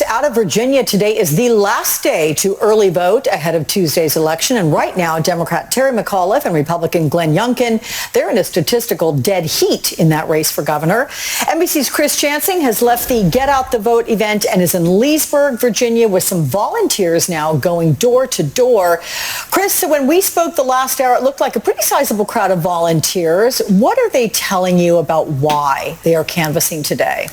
Out of Virginia today is the last day to early vote ahead of Tuesday's election. And right now, Democrat Terry McAuliffe and Republican Glenn Youngkin, they're in a statistical dead heat in that race for governor. NBC's Chris Chansing has left the Get Out the Vote event and is in Leesburg, Virginia, with some volunteers now going door to door. Chris, so when we spoke the last hour, it looked like a pretty sizable crowd of volunteers. What are they telling you about why they are canvassing today?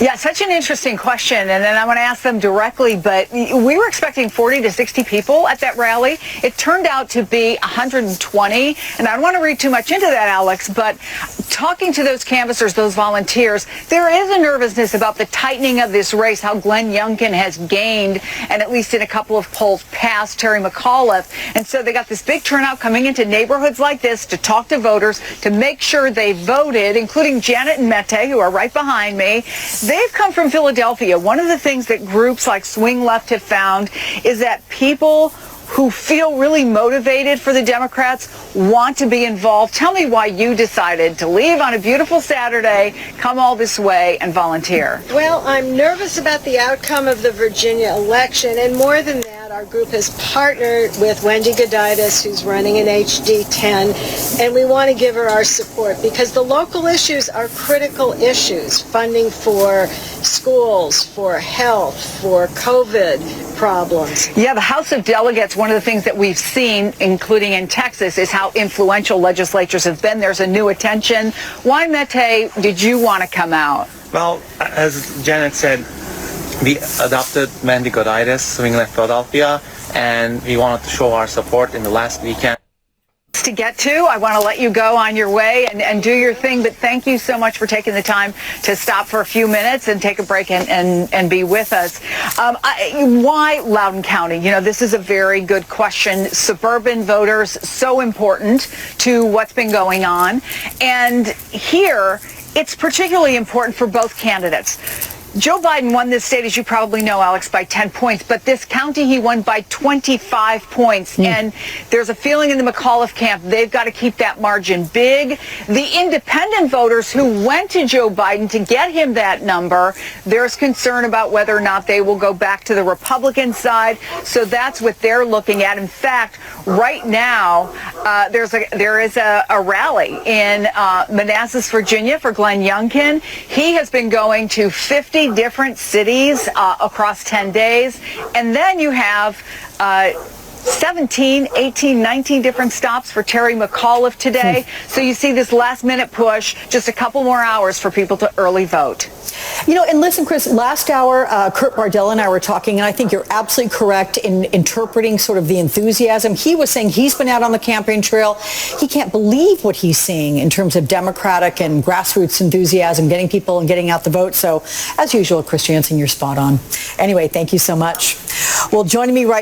Yeah, such an interesting question, and then I want to ask them directly, but we were expecting 40 to 60 people at that rally. It turned out to be 120, and I don't want to read too much into that, Alex, but talking to those canvassers, those volunteers, there is a nervousness about the tightening of this race, how Glenn Youngkin has gained, and at least in a couple of polls past Terry McAuliffe. And so they got this big turnout coming into neighborhoods like this to talk to voters, to make sure they voted, including Janet and Mette, who are right behind me. They've come from Philadelphia. One of the things that groups like Swing Left have found is that people who feel really motivated for the Democrats want to be involved. Tell me why you decided to leave on a beautiful Saturday, come all this way, and volunteer. Well, I'm nervous about the outcome of the Virginia election, and more than that, our group has partnered with Wendy Goditis, who's running an HD10, and we want to give her our support because the local issues are critical issues. Funding for schools, for health, for COVID problems. Yeah, the House of Delegates, one of the things that we've seen, including in Texas, is how influential legislatures have been. There's a new attention. Why, Mette, did you want to come out? Well, as Janet said, we adopted Wendy Goditis, Swing Left Philadelphia, and we wanted to show our support in the last weekend. To get to, I want to let you go on your way and do your thing, but thank you so much for taking the time to stop for a few minutes and take a break and be with us. Why Loudoun County? You know, this is a very good question. Suburban voters, so important to what's been going on. And here, it's particularly important for both candidates. Joe Biden won this state, as you probably know, Alex, by 10 points. But this county, he won by 25 points. And there's a feeling in the McAuliffe camp, they've got to keep that margin big. The independent voters who went to Joe Biden to get him that number, there's concern about whether or not they will go back to the Republican side. So that's what they're looking at. In fact, right now, there is a rally in Manassas, Virginia for Glenn Youngkin. He has been going to 50 different cities across 10 days. And then you have 17, 18, 19 different stops for Terry McAuliffe today. So you see this last minute push, just a couple more hours for people to early vote. You know, and listen, Chris, last hour, Kurt Bardell and I were talking, and I think you're absolutely correct in interpreting sort of the enthusiasm. He was saying he's been out on the campaign trail. He can't believe what he's seeing in terms of Democratic and grassroots enthusiasm, getting people and getting out the vote. So, as usual, Chris Chansing, you're spot on. Anyway, thank you so much. Well, joining me right